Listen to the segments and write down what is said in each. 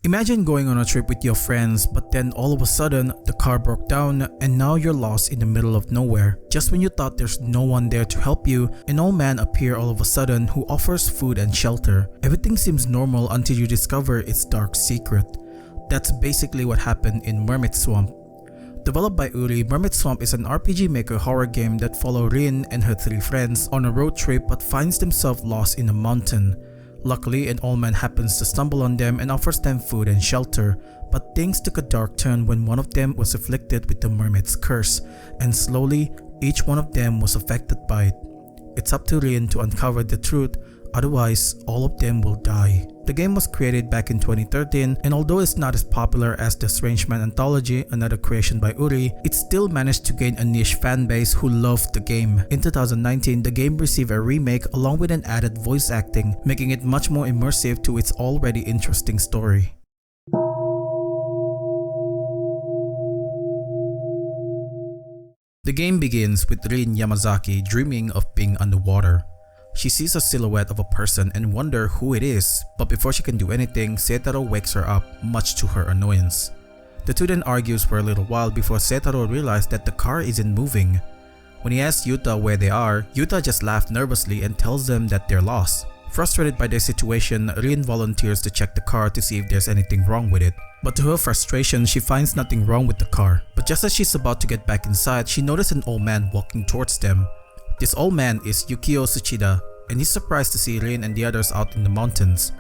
Imagine going on a trip with your friends, but then all of a sudden, the car broke down and now you're lost in the middle of nowhere. Just when you thought there's no one there to help you, an old man appears all of a sudden who offers food and shelter. Everything seems normal until you discover its dark secret. That's basically what happened in Mermaid Swamp. Developed by Uri, Mermaid Swamp is an RPG Maker horror game that follows Rin and her 3 friends on a road trip but finds themselves lost in a mountain. Luckily, an old man happens to stumble on them and offers them food and shelter, but things took a dark turn when one of them was afflicted with the mermaid's curse, and slowly, each one of them was affected by it. It's up to Rin to uncover the truth, otherwise, all of them will die. The game was created back in 2013, and although it's not as popular as the Strange Man Anthology, another creation by Uri, it still managed to gain a niche fanbase who loved the game. In 2019, the game received a remake along with an added voice acting, making it much more immersive to its already interesting story. The game begins with Rin Yamazaki dreaming of being underwater. She sees a silhouette of a person and wonders who it is, but before she can do anything, Seitaro wakes her up, much to her annoyance. The two then argues for a little while before Seitaro realizes that the car isn't moving. When he asks Yuta where they are, Yuta just laughs nervously and tells them that they're lost. Frustrated by their situation, Rin volunteers to check the car to see if there's anything wrong with it. But to her frustration, she finds nothing wrong with the car. But just as she's about to get back inside, she notices an old man walking towards them. This old man is Yukio Tsuchida, and he's surprised to see Rin and the others out in the mountains.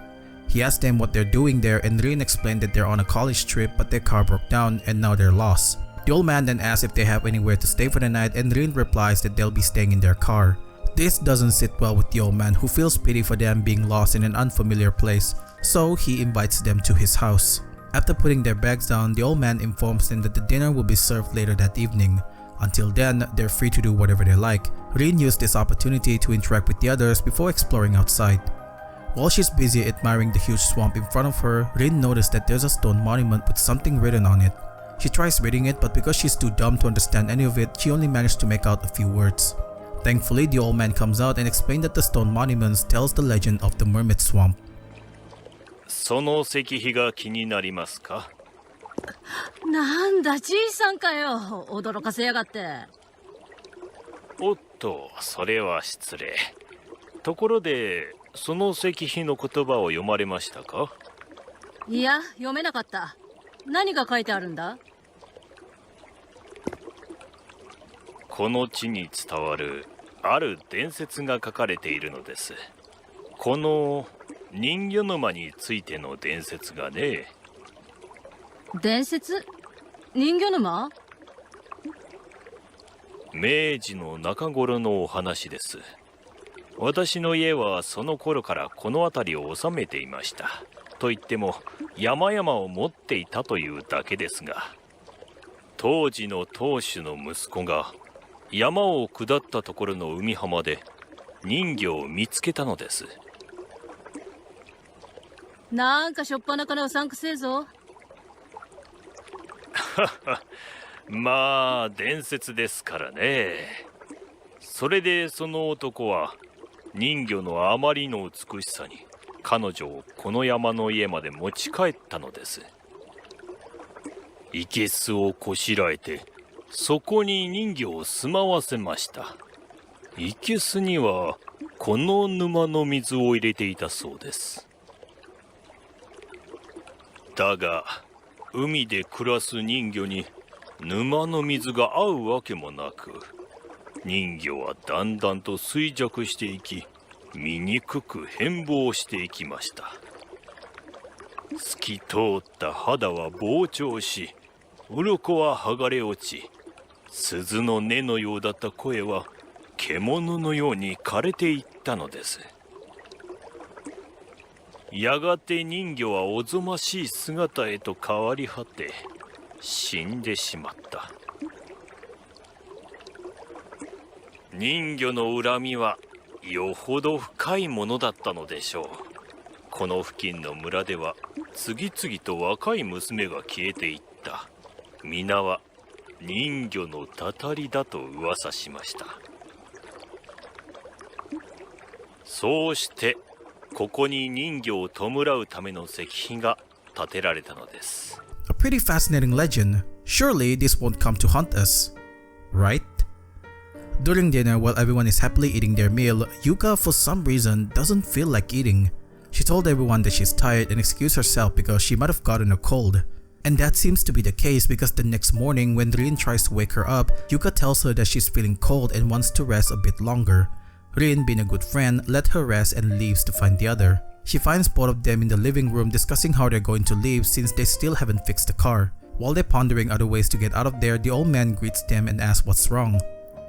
He asks them what they're doing there, and Rin explained that they're on a college trip but their car broke down and now they're lost. The old man then asks if they have anywhere to stay for the night, and Rin replies that they'll be staying in their car. This doesn't sit well with the old man, who feels pity for them being lost in an unfamiliar place, so he invites them to his house. After putting their bags down, the old man informs them that the dinner will be served later that evening. Until then, they're free to do whatever they like. Rin used this opportunity to interact with the others before exploring outside. While she's busy admiring the huge swamp in front of her, Rin noticed that there's a stone monument with something written on it. She tries reading it, but because she's too dumb to understand any of it, she only managed to make out a few words. Thankfully, the old man comes out and explains that the stone monument tells the legend of the Mermaid Swamp. その石碑が気になりますか？なんだ、じいさんかよ。驚かせやがって。おっと、それは失礼。ところで、その石碑の言葉を読まれましたか？いや、読めなかった。何が書いてあるんだ？この地に伝わるある伝説が書かれているのです。この人魚沼についての伝説がね。伝説？人魚沼？明治の中頃のお話です。私の家はその頃からこの辺りを治めていました。と言っても山々を持っていたというだけですが、当時の当主の息子が山を下ったところの海浜で人魚を見つけたのです。なんかしょっぱなからうさんくせえぞ。まあ伝説ですからね。それでその男は人魚のあまりの美しさに彼女をこの山の家まで持ち帰ったのです。生けすをこしらえてそこに人魚を住まわせました。生けすにはこの沼の水を入れていたそうです。だが海で暮らす人魚に沼の水が合うわけもなく、人魚はだんだんと衰弱していき、醜く変貌していきました。透き通った肌は膨張し、鱗は剥がれ落ち、鈴の音のようだった声は獣のように枯れていったのです。やがて人魚はおぞましい姿へと変わり果て、死んでしまった。人魚の恨みはよほど深いものだったのでしょう。この付近の村では次々と若い娘が消えていった。皆は人魚のたたりだと噂しました。そうしてここに人魚を弔うための石碑が建てられたのです。 A pretty fascinating legend. Surely this won't come to haunt us, right? During dinner, while everyone is happily eating their meal, Yuka for some reason doesn't feel like eating. She told everyone that she's tired and excused herself because she might have gotten a cold. And that seems to be the case because the next morning when Rin tries to wake her up, Yuka tells her that she's feeling cold and wants to rest a bit longer. Rin, being a good friend, let her rest and leaves to find the other. She finds both of them in the living room discussing how they're going to leave since they still haven't fixed the car. While they're pondering other ways to get out of there, the old man greets them and asks what's wrong.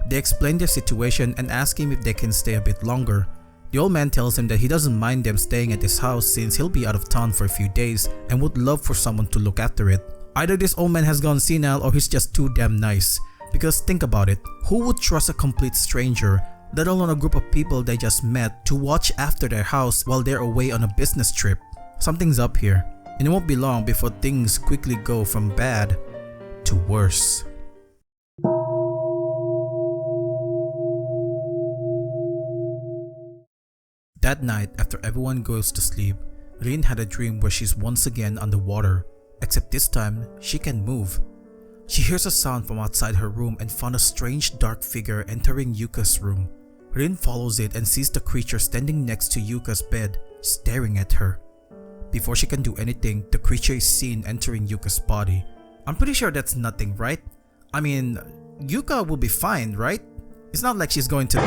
They explain their situation and ask him if they can stay a bit longer. The old man tells him that he doesn't mind them staying at his house since he'll be out of town for a few days and would love for someone to look after it. Either this old man has gone senile or he's just too damn nice. Because think about it, who would trust a complete stranger, let alone a group of people they just met, to watch after their house while they're away on a business trip? Something's up here, and it won't be long before things quickly go from bad to worse. That night, after everyone goes to sleep, Rin had a dream where she's once again underwater, except this time, she can move. She hears a sound from outside her room and found a strange dark figure entering Yuka's room. Rin follows it and sees the creature standing next to Yuka's bed, staring at her. Before she can do anything, the creature is seen entering Yuka's body. I'm pretty sure that's nothing, right? I mean, Yuka will be fine, right? It's not like she's going to...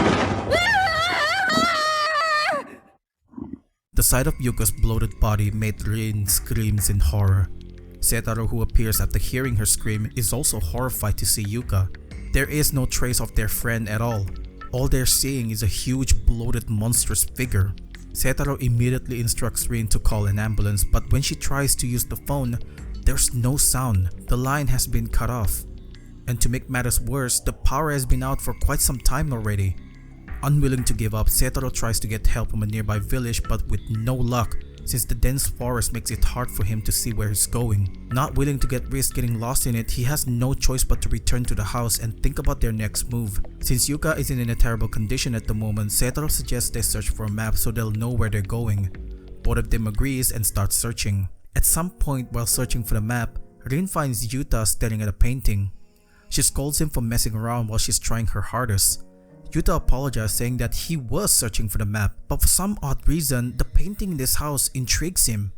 The sight of Yuka's bloated body made Rin screams in horror. Setaro, who appears after hearing her scream, is also horrified to see Yuka. There is no trace of their friend at all. All they're seeing is a huge bloated monstrous figure. Setaro immediately instructs Rin to call an ambulance, but when she tries to use the phone, there's no sound. The line has been cut off. And to make matters worse, the power has been out for quite some time already. Unwilling to give up, Setaro tries to get help from a nearby village but with no luck since the dense forest makes it hard for him to see where he's going. Not willing to get risk getting lost in it, he has no choice but to return to the house and think about their next move. Since Yuka isn't in a terrible condition at the moment, Setaro suggests they search for a map so they'll know where they're going. Both of them agrees and start searching. At some point while searching for the map, Rin finds Yuta staring at a painting. She scolds him for messing around while she's trying her hardest. Yuta apologized, saying that he was searching for the map, but for some odd reason, the painting in this house intrigues him.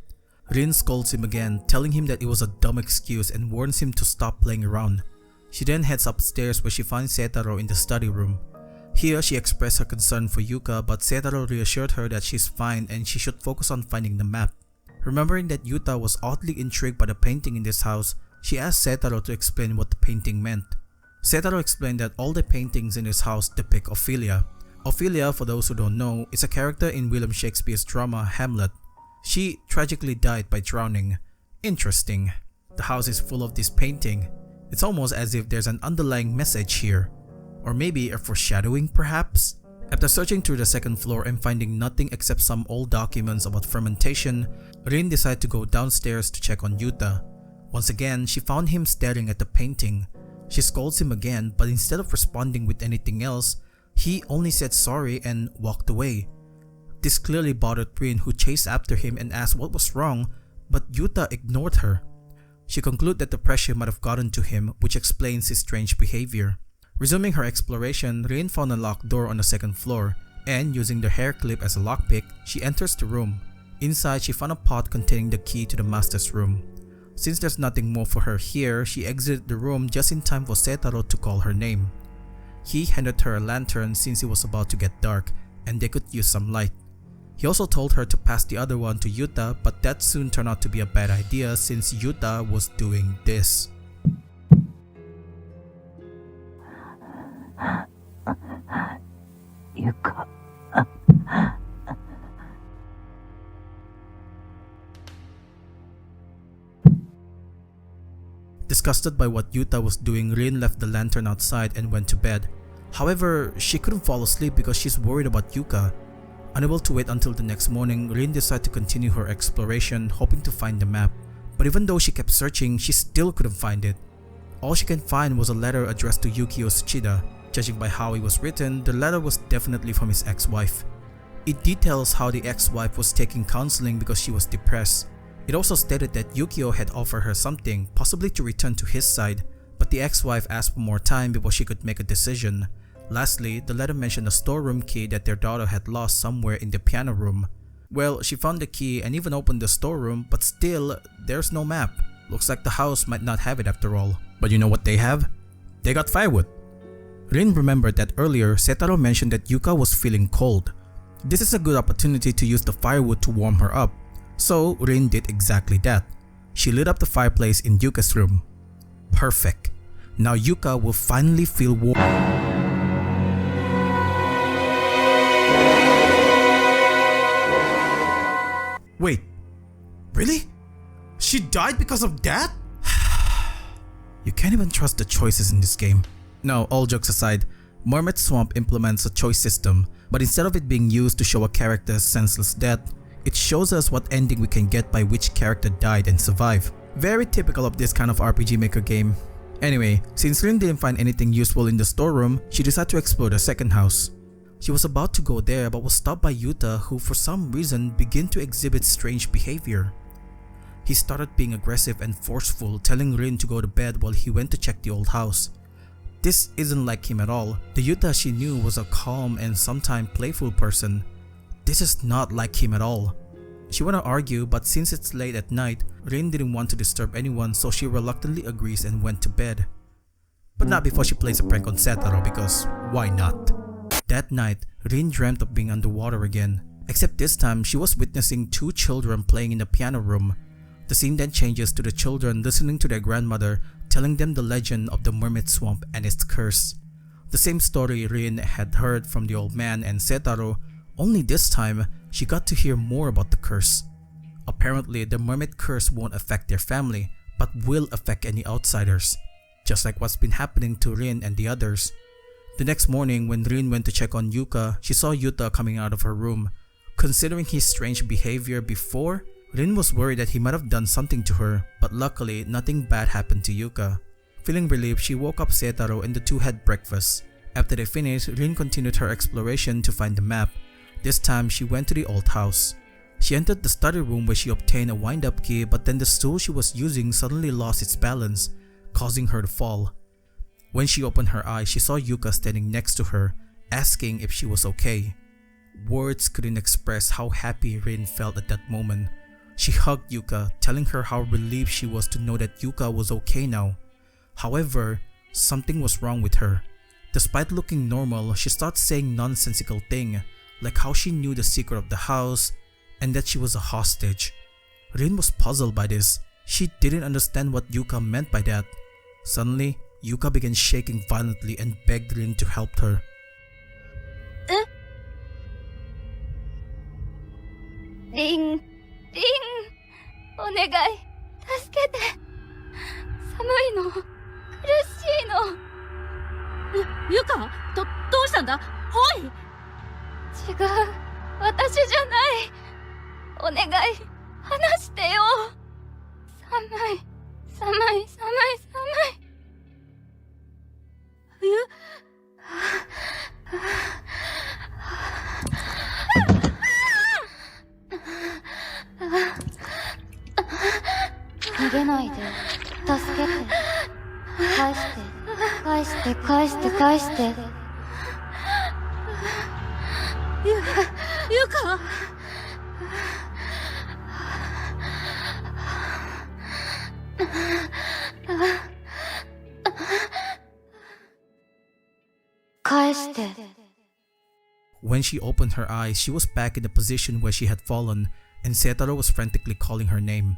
Rin scolds him again, telling him that it was a dumb excuse and warns him to stop playing around. She then heads upstairs where she finds Setaro in the study room. Here, she expressed her concern for Yuka, but Setaro reassured her that she's fine and she should focus on finding the map. Remembering that Yuta was oddly intrigued by the painting in this house, she asked Setaro to explain what the painting meant. Setaro explained that all the paintings in his house depict Ophelia. Ophelia, for those who don't know, is a character in William Shakespeare's drama Hamlet. She tragically died by drowning. Interesting. The house is full of this painting. It's almost as if there's an underlying message here. Or maybe a foreshadowing perhaps? After searching through the second floor and finding nothing except some old documents about fermentation, Rin decided to go downstairs to check on Yuta. Once again, she found him staring at the painting. She scolds him again, but instead of responding with anything else, he only said sorry and walked away. This clearly bothered Rin, who chased after him and asked what was wrong, but Yuta ignored her. She concluded that the pressure might have gotten to him, which explains his strange behavior. Resuming her exploration, Rin found a locked door on the second floor, and using the hair clip as a lockpick, she enters the room. Inside, she found a pot containing the key to the master's room. Since there's nothing more for her here, she exited the room just in time for Setaro to call her name. He handed her a lantern since it was about to get dark and they could use some light. He also told her to pass the other one to Yuta, but that soon turned out to be a bad idea since Yuta was doing this. Yuka. Disgusted by what Yuta was doing, Rin left the lantern outside and went to bed. However, she couldn't fall asleep because she's worried about Yuka. Unable to wait until the next morning, Rin decided to continue her exploration, hoping to find the map. But even though she kept searching, she still couldn't find it. All she could find was a letter addressed to Yukio Tsuchida. Judging by how it was written, the letter was definitely from his ex-wife. It details how the ex-wife was taking counseling because she was depressed. It also stated that Yukio had offered her something, possibly to return to his side, but the ex-wife asked for more time before she could make a decision. Lastly, the letter mentioned a storeroom key that their daughter had lost somewhere in the piano room. Well, she found the key and even opened the storeroom, but still, there's no map. Looks like the house might not have it after all. But you know what they have? They got firewood. Rin remembered that earlier, Setaro mentioned that Yuka was feeling cold. This is a good opportunity to use the firewood to warm her up. So, Rin did exactly that. She lit up the fireplace in Yuka's room. Perfect. Now Yuka will finally feel warm. Wait, really? She died because of that? You can't even trust the choices in this game. No, all jokes aside, Mermaid Swamp implements a choice system, but instead of it being used to show a character's senseless death, it shows us what ending we can get by which character died and survived. Very typical of this kind of RPG Maker game. Anyway, since Rin didn't find anything useful in the storeroom, she decided to explore the second house. She was about to go there but was stopped by Yuta, who for some reason began to exhibit strange behavior. He started being aggressive and forceful, telling Rin to go to bed while he went to check the old house. This isn't like him at all. The Yuta she knew was a calm and sometimes playful person. This is not like him at all. She wanted to argue, but since it's late at night, Rin didn't want to disturb anyone, so she reluctantly agrees and went to bed. But not before she plays a prank on Setaro, because why not? That night, Rin dreamt of being underwater again, except this time she was witnessing two children playing in the piano room. The scene then changes to the children listening to their grandmother telling them the legend of the Mermaid Swamp and its curse. The same story Rin had heard from the old man and Setaro, only this time she got to hear more about the curse. Apparently, the mermaid curse won't affect their family, but will affect any outsiders, just like what's been happening to Rin and the others. The next morning, when Rin went to check on Yuka, she saw Yuta coming out of her room. Considering his strange behavior before, Rin was worried that he might have done something to her, but luckily nothing bad happened to Yuka. Feeling relieved, she woke up Setaro and the two had breakfast. After they finished, Rin continued her exploration to find the map. This time, she went to the old house. She entered the study room where she obtained a wind-up key, but then the stool she was using suddenly lost its balance, causing her to fall. When she opened her eyes, she saw Yuka standing next to her, asking if she was okay. Words couldn't express how happy Rin felt at that moment. She hugged Yuka, telling her how relieved she was to know that Yuka was okay now. However, something was wrong with her. Despite looking normal, she started saying nonsensical things, like how she knew the secret of the house and that she was a hostage. Rin was puzzled by this. She didn't understand what Yuka meant by that. Suddenly, Yuka began shaking violently and begged Rin to help her. Rin, お願い、助けて。寒いの、苦しいの。ゆか、どうしたんだ？おい！違う、私じゃない。お願い、話してよ。寒い、寒い、寒い、寒い。逃げないで、助けて。返して、返して、返して、返して。ゆか。返して。 When she opened her eyes, she was back in the position where she had fallen, and Setaro was frantically calling her name.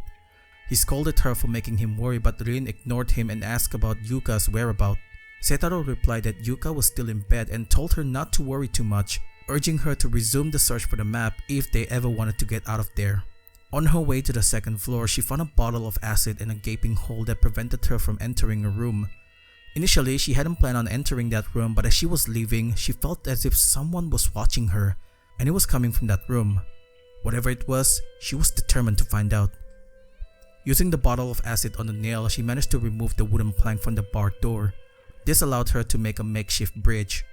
He scolded her for making him worry, but Rin ignored him and asked about Yuka's whereabouts. Setaro replied that Yuka was still in bed and told her not to worry too much, urging her to resume the search for the map if they ever wanted to get out of there. On her way to the second floor, she found a bottle of acid and a gaping hole that prevented her from entering a room. Initially, she hadn't planned on entering that room, but as she was leaving, she felt as if someone was watching her, and it was coming from that room. Whatever it was, she was determined to find out. Using the bottle of acid on the nail, she managed to remove the wooden plank from the barred door. This allowed her to make a makeshift bridge.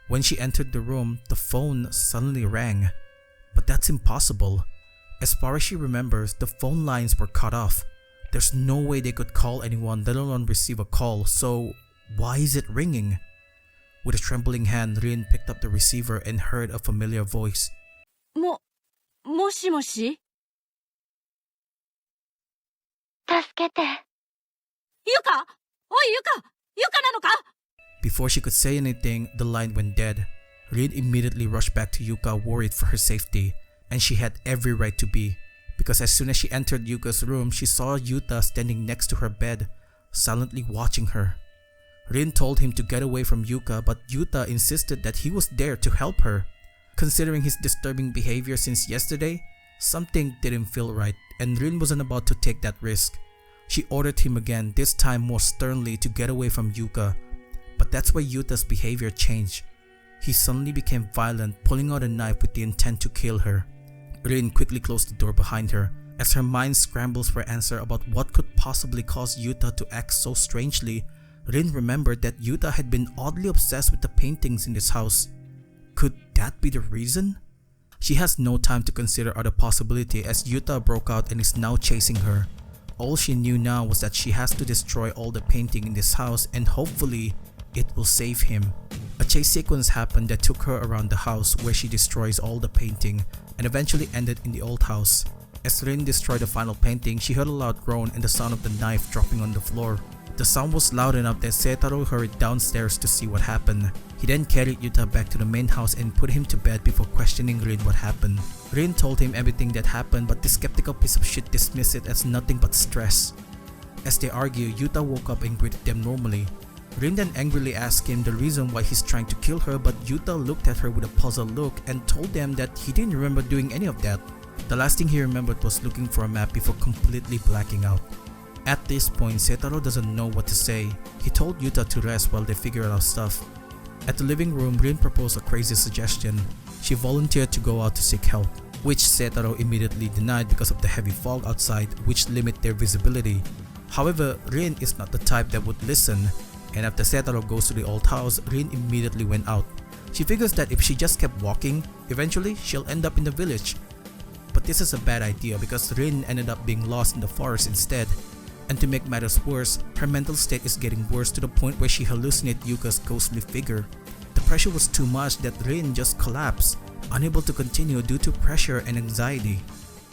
When she entered the room, the phone suddenly rang. But that's impossible. As far as she remembers, the phone lines were cut off. There's no way they could call anyone, let alone receive a call, so why is it ringing? With a trembling hand, Rin picked up the receiver and heard a familiar voice. もしもし助けて。ゆかおいゆかなのか Before she could say anything, the line went dead. Rin immediately rushed back to Yuka, worried for her safety, and she had every right to be, because as soon as she entered Yuka's room, she saw Yuta standing next to her bed, silently watching her. Rin told him to get away from Yuka, but Yuta insisted that he was there to help her. Considering his disturbing behavior since yesterday, something didn't feel right, and Rin wasn't about to take that risk. She ordered him again, this time more sternly, to get away from Yuka. But that's why Yuta's behavior changed. He suddenly became violent, pulling out a knife with the intent to kill her. Rin quickly closed the door behind her, as her mind scrambles for answer about what could possibly cause Yuta to act so strangely. Rin remembered that Yuta had been oddly obsessed with the paintings in this house. Could that be the reason? She has no time to consider other possibility as Yuta broke out and is now chasing her. All she knew now was that she has to destroy all the painting in this house and hopefully it will save him. A chase sequence happened that took her around the house where she destroys all the painting and eventually ended in the old house. As Rin destroyed the final painting, she heard a loud groan and the sound of the knife dropping on the floor. The sound was loud enough that Seitaro hurried downstairs to see what happened. He then carried Yuta back to the main house and put him to bed before questioning Rin what happened. Rin told him everything that happened, but the skeptical piece of shit dismissed it as nothing but stress. As they argue, Yuta woke up and greeted them normally. Rin then angrily asked him the reason why he's trying to kill her, but Yuta looked at her with a puzzled look and told them that he didn't remember doing any of that. The last thing he remembered was looking for a map before completely blacking out. At this point, Seitaro doesn't know what to say. He told Yuta to rest while they figure out stuff. At the living room, Rin proposed a crazy suggestion. She volunteered to go out to seek help, which Seitaro immediately denied because of the heavy fog outside, which limit their visibility. However, Rin is not the type that would listen, and after Seitaro goes to the old house, Rin immediately went out. She figures that if she just kept walking, eventually she'll end up in the village. But this is a bad idea because Rin ended up being lost in the forest instead. And to make matters worse, her mental state is getting worse to the point where she hallucinates Yuka's ghostly figure. The pressure was too much that Rin just collapsed, unable to continue due to pressure and anxiety.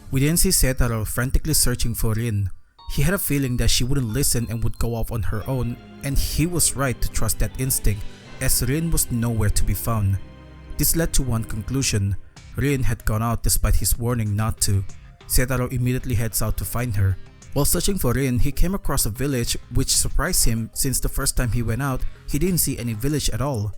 We then see Seitaro frantically searching for Rin. He had a feeling that she wouldn't listen and would go off on her own, and he was right to trust that instinct, as Rin was nowhere to be found. This led to one conclusion: Rin had gone out despite his warning not to. Seitaro immediately heads out to find her. While searching for Rin, he came across a village, which surprised him since the first time he went out, he didn't see any village at all.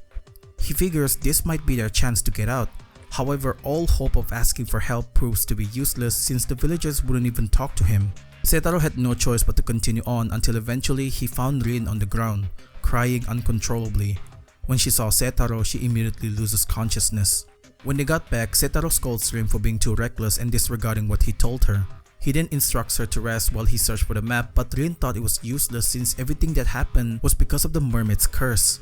He figures this might be their chance to get out. However, all hope of asking for help proves to be useless since the villagers wouldn't even talk to him. Seitaro had no choice but to continue on until eventually he found Rin on the ground, crying uncontrollably. When she saw Seitaro, she immediately loses consciousness. When they got back, Seitaro scolds Rin for being too reckless and disregarding what he told her. He then instructs her to rest while he searched for the map, but Rin thought it was useless since everything that happened was because of the mermaid's curse.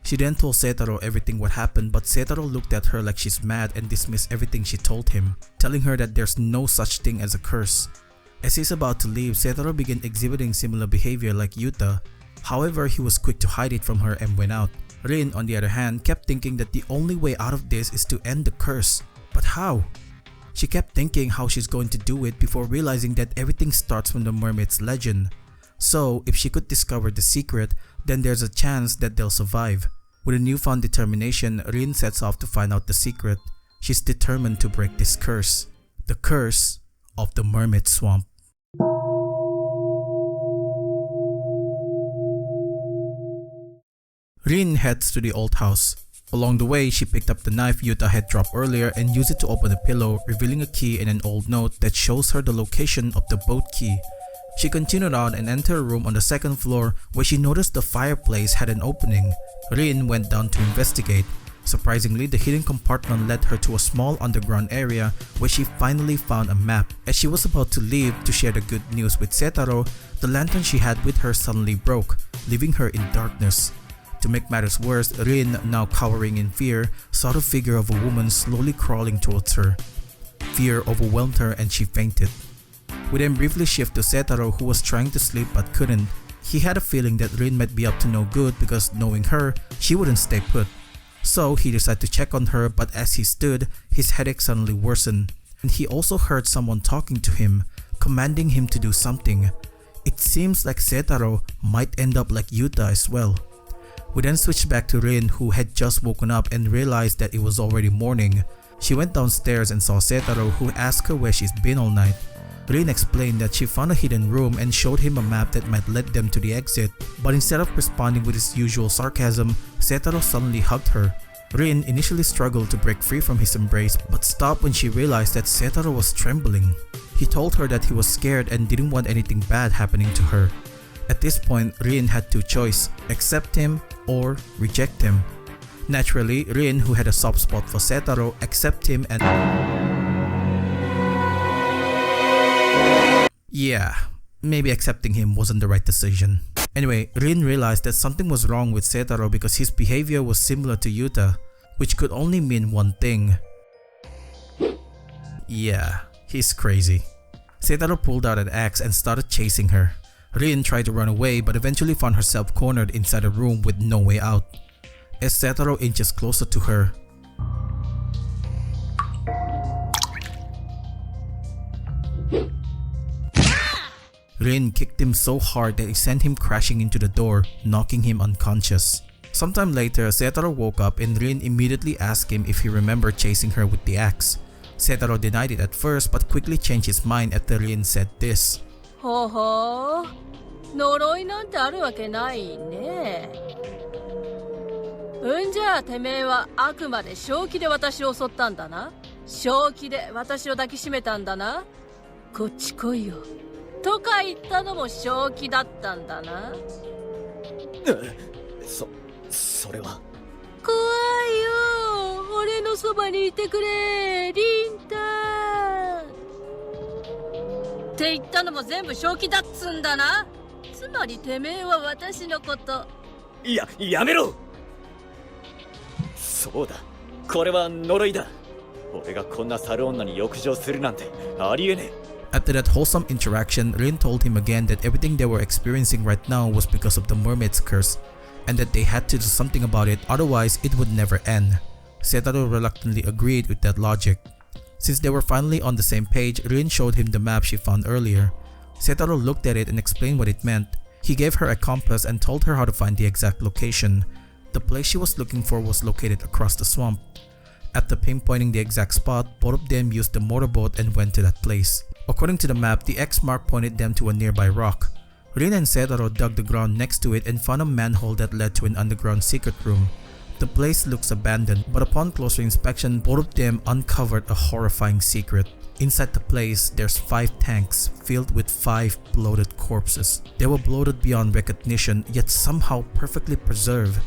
She then told Seitaro everything what happened, but Seitaro looked at her like she's mad and dismissed everything she told him, telling her that there's no such thing as a curse. As he's about to leave, Seitaro began exhibiting similar behavior like Yuta. However, he was quick to hide it from her and went out. Rin, on the other hand, kept thinking that the only way out of this is to end the curse. But how? She kept thinking how she's going to do it before realizing that everything starts from the mermaid's legend. So, if she could discover the secret, then there's a chance that they'll survive. With a newfound determination, Rin sets off to find out the secret. She's determined to break this curse. The curse of the Mermaid Swamp. Rin heads to the old house. Along the way, she picked up the knife Yuta had dropped earlier and used it to open a pillow, revealing a key and an old note that shows her the location of the boat key. She continued on and entered a room on the second floor where she noticed the fireplace had an opening. Rin went down to investigate. Surprisingly, the hidden compartment led her to a small underground area where she finally found a map. As she was about to leave to share the good news with Seitaro, the lantern she had with her suddenly broke, leaving her in darkness. To make matters worse, Rin, now cowering in fear, saw the figure of a woman slowly crawling towards her. fear overwhelmed her and she fainted. We then briefly shift to Setaro, who was trying to sleep but couldn't. He had a feeling that Rin might be up to no good because knowing her, she wouldn't stay put. So he decided to check on her, but as he stood, his headache suddenly worsened. And he also heard someone talking to him, commanding him to do something. It seems like Setaro might end up like Yuta as well. We then switched back to Rin, who had just woken up and realized that it was already morning. She went downstairs and saw Setaro, who asked her where she's been all night. Rin explained that she found a hidden room and showed him a map that might lead them to the exit, but instead of responding with his usual sarcasm, Setaro suddenly hugged her. Rin initially struggled to break free from his embrace but stopped when she realized that Setaro was trembling. He told her that he was scared and didn't want anything bad happening to her. At this point, Rin had two choices: accept him or reject him. Naturally, Rin, who had a soft spot for Setaro, accepted him and... Yeah, maybe accepting him wasn't the right decision. Anyway, Rin realized that something was wrong with Setaro because his behavior was similar to Yuta, which could only mean one thing. Yeah, he's crazy. Setaro pulled out an axe and started chasing her. Rin tried to run away but eventually found herself cornered inside a room with no way out. As Setaro inches closer to her, Rin kicked him so hard that it sent him crashing into the door, knocking him unconscious. Sometime later, Setaro woke up and Rin immediately asked him if he remembered chasing her with the axe. Setaro denied it at first but quickly changed his mind after Rin said this. ほほう、呪いなんてあるわけないね。じゃあてめえはあくまで正気で私を襲ったんだな。正気で私を抱きしめたんだな。こっち来いよ。とか言ったのも正気だったんだな。それは。怖いよ。俺のそばにいてくれ、リンタ。って言ったのも全部正気だっつんだな。つまりてめえは私のこと。やめろ。そうだ、これは呪いだ。俺がこんな猿女に浴場するなんてありえねえ。After that wholesome interaction, Rin told him again that everything they were experiencing right now was because of the mermaid's curse, and that they had to do something about it, otherwise it would never end. Setaro reluctantly agreed with that logic. Since they were finally on the same page, Rin showed him the map she found earlier. Setaro looked at it and explained what it meant. He gave her a compass and told her how to find the exact location. The place she was looking for was located across the swamp. After pinpointing the exact spot, both of them used the motorboat and went to that place. According to the map, the X mark pointed them to a nearby rock. Rin and Setaro dug the ground next to it and found a manhole that led to an underground secret room. The place looks abandoned, but upon closer inspection, both of them uncovered a horrifying secret. Inside the place, there's 5 tanks filled with 5 bloated corpses. They were bloated beyond recognition, yet somehow perfectly preserved.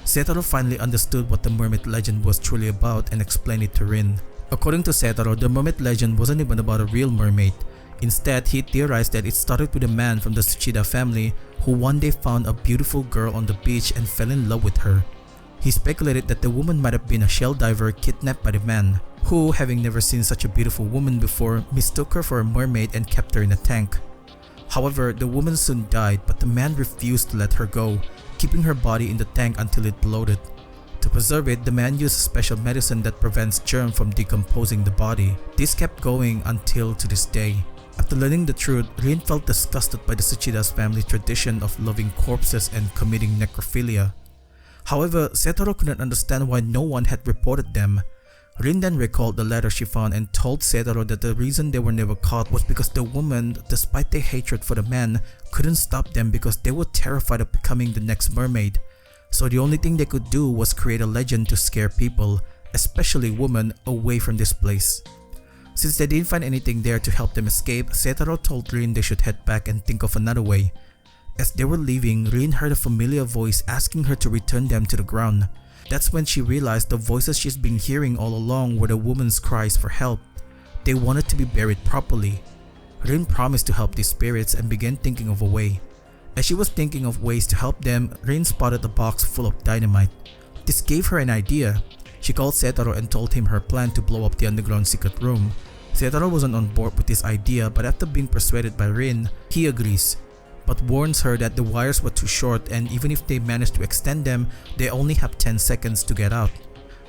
Setaro finally understood what the mermaid legend was truly about and explained it to Rin. According to Setaro, the mermaid legend wasn't even about a real mermaid. Instead, he theorized that it started with a man from the Tsuchida family who one day found a beautiful girl on the beach and fell in love with her. He speculated that the woman might have been a shell diver kidnapped by the man, who, having never seen such a beautiful woman before, mistook her for a mermaid and kept her in a tank. However, the woman soon died, but the man refused to let her go, keeping her body in the tank until it bloated. To preserve it, the man used a special medicine that prevents germs from decomposing the body. This kept going until to this day. After learning the truth, Rin felt disgusted by the Tsuchida's family tradition of loving corpses and committing necrophilia. However, Setaro couldn't understand why no one had reported them. Rin then recalled the letter she found and told Setaro that the reason they were never caught was because the woman, despite their hatred for the man, couldn't stop them because they were terrified of becoming the next mermaid. So the only thing they could do was create a legend to scare people, especially women, away from this place. Since they didn't find anything there to help them escape, Setaro told Rin they should head back and think of another way. As they were leaving, Rin heard a familiar voice asking her to return them to the ground. That's when she realized the voices she's been hearing all along were the woman's cries for help. They wanted to be buried properly. Rin promised to help these spirits and began thinking of a way. As she was thinking of ways to help them, Rin spotted a box full of dynamite. This gave her an idea. She called Setaro and told him her plan to blow up the underground secret room. Setaro wasn't on board with this idea, but after being persuaded by Rin, he agrees, but warns her that the wires were too short and even if they managed to extend them, they only have 10 seconds to get out.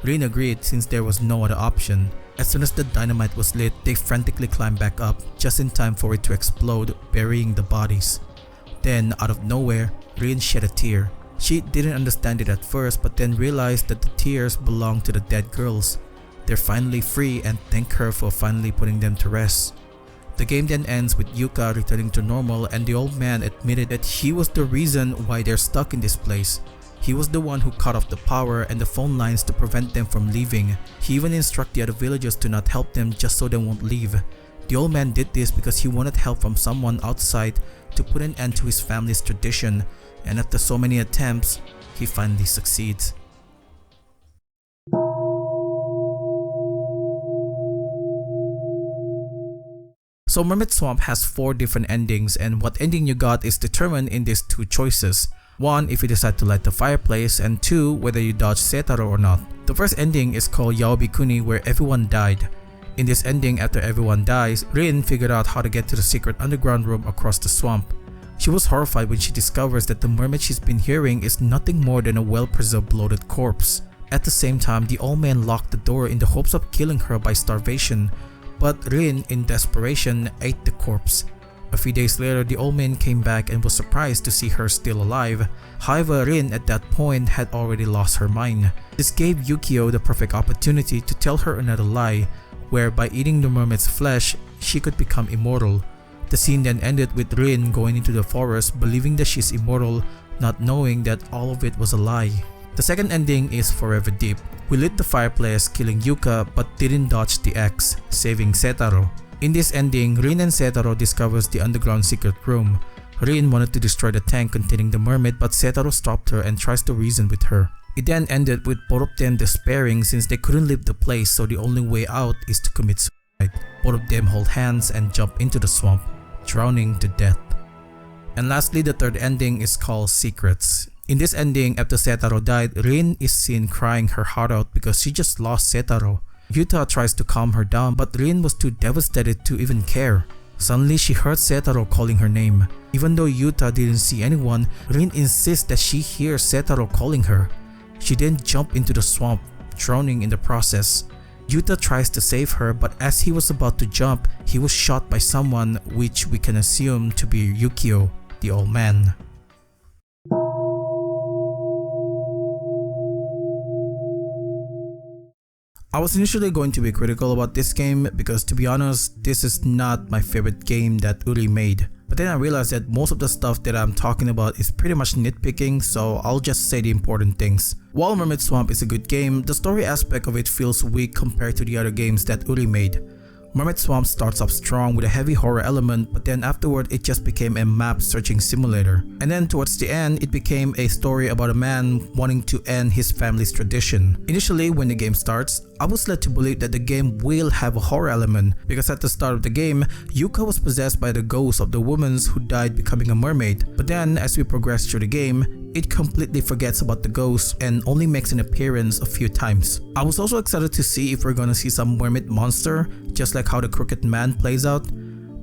Rin agreed since there was no other option. As soon as the dynamite was lit, they frantically climbed back up just in time for it to explode, burying the bodies. Then, out of nowhere, Rin shed a tear. She didn't understand it at first, but then realized that the tears belonged to the dead girls. They're finally free and thank her for finally putting them to rest. The game then ends with Yuka returning to normal and the old man admitted that he was the reason why they're stuck in this place. He was the one who cut off the power and the phone lines to prevent them from leaving. He even instructed the other villagers to not help them just so they won't leave. The old man did this because he wanted help from someone outside to put an end to his family's tradition, and after so many attempts, he finally succeeds. So Mermaid Swamp has 4 different endings, and what ending you got is determined in these 2 choices. 1, if you decide to light the fireplace, and 2, whether you dodge Setaro or not. The first ending is called Yaobikuni, where everyone died. In this ending, after everyone dies, Rin figured out how to get to the secret underground room across the swamp. She was horrified when she discovers that the mermaid she's been hearing is nothing more than a well-preserved bloated corpse. At the same time, the old man locked the door in the hopes of killing her by starvation, but Rin, in desperation, ate the corpse. A few days later, the old man came back and was surprised to see her still alive. However, Rin at that point had already lost her mind. This gave Yukio the perfect opportunity to tell her another lie, where by eating the mermaid's flesh, she could become immortal. The scene then ended with Rin going into the forest believing that she's immortal, not knowing that all of it was a lie. The second ending is Forever Deep. We lit the fireplace, killing Yuka, but didn't dodge the axe, saving Setaro. In this ending, Rin and Setaro discovers the underground secret room. Rin wanted to destroy the tank containing the mermaid, but Setaro stopped her and tries to reason with her. It then ended with both of them despairing since they couldn't leave the place, so the only way out is to commit suicide. Both of them hold hands and jump into the swamp, drowning to death. And lastly, the third ending is called Secrets. In this ending, after Setaro died, Rin is seen crying her heart out because she just lost Setaro. Yuta tries to calm her down, but Rin was too devastated to even care. Suddenly, she heard Setaro calling her name. Even though Yuta didn't see anyone, Rin insists that she hears Setaro calling her. She then jumps into the swamp, drowning in the process. Yuta tries to save her, but as he was about to jump, he was shot by someone, which we can assume to be Yukio, the old man. I was initially going to be critical about this game because, to be honest, this is not my favorite game that Uri made. But then I realized that most of the stuff that I'm talking about is pretty much nitpicking, so I'll just say the important things. While Mermaid Swamp is a good game, the story aspect of it feels weak compared to the other games that Uri made. Mermaid Swamp starts off strong with a heavy horror element, but then afterward it just became a map searching simulator. And then towards the end, it became a story about a man wanting to end his family's tradition. Initially, when the game starts, I was led to believe that the game will have a horror element because at the start of the game, Yuka was possessed by the ghost of the woman who died becoming a mermaid. But then as we progress through the game, it completely forgets about the ghost and only makes an appearance a few times. I was also excited to see if we're gonna see some mermaid monster, just like how the Crooked Man plays out,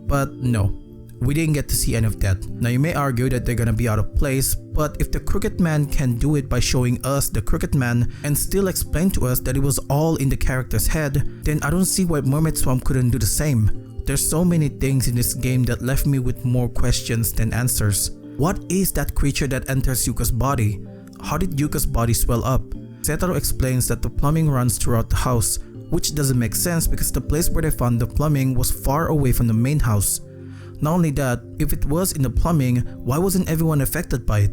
but no, we didn't get to see any of that. Now you may argue that they're gonna be out of place, but if the Crooked Man can do it by showing us the Crooked Man and still explain to us that it was all in the character's head, then I don't see why Mermaid Swamp couldn't do the same. There's so many things in this game that left me with more questions than answers. What is that creature that enters Yuka's body? How did Yuka's body swell up? Setaro explains that the plumbing runs throughout the house, which doesn't make sense because the place where they found the plumbing was far away from the main house. Not only that, if it was in the plumbing, why wasn't everyone affected by it?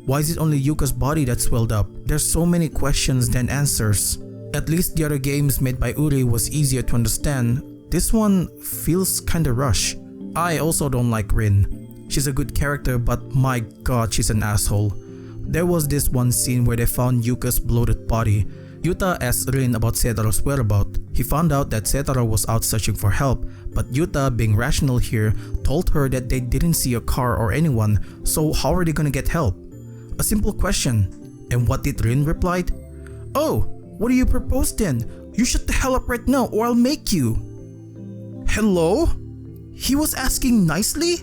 Why is it only Yuka's body that swelled up? There's so many questions than answers. At least the other games made by Uri was easier to understand. This one feels kinda rushed. I also don't like Rin. She's a good character, but my god, she's an asshole. There was this one scene where they found Yuka's bloated body. Yuta asked Rin about Setaro's whereabouts. He found out that Setaro was out searching for help, but Yuta, being rational here, told her that they didn't see a car or anyone, so how are they gonna get help? A simple question. And what did Rin reply? "Oh, what do you propose then? You shut the hell up right now or I'll make you." Hello? He was asking nicely?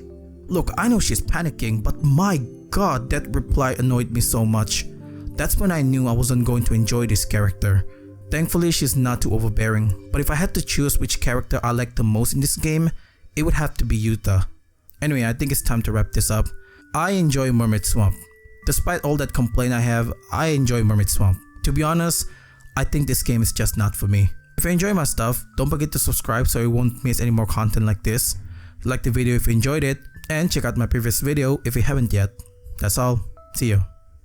Look, I know she's panicking, but my god, that reply annoyed me so much. That's when I knew I wasn't going to enjoy this character. Thankfully, she's not too overbearing, but if I had to choose which character I like the most in this game, it would have to be Yuta. Anyway, I think it's time to wrap this up. I enjoy Mermaid Swamp. Despite all that complaint I have, I enjoy Mermaid Swamp. To be honest, I think this game is just not for me. If you enjoy my stuff, don't forget to subscribe so you won't miss any more content like this. Like the video if you enjoyed it, and check out my previous video if you haven't yet. That's all. See you.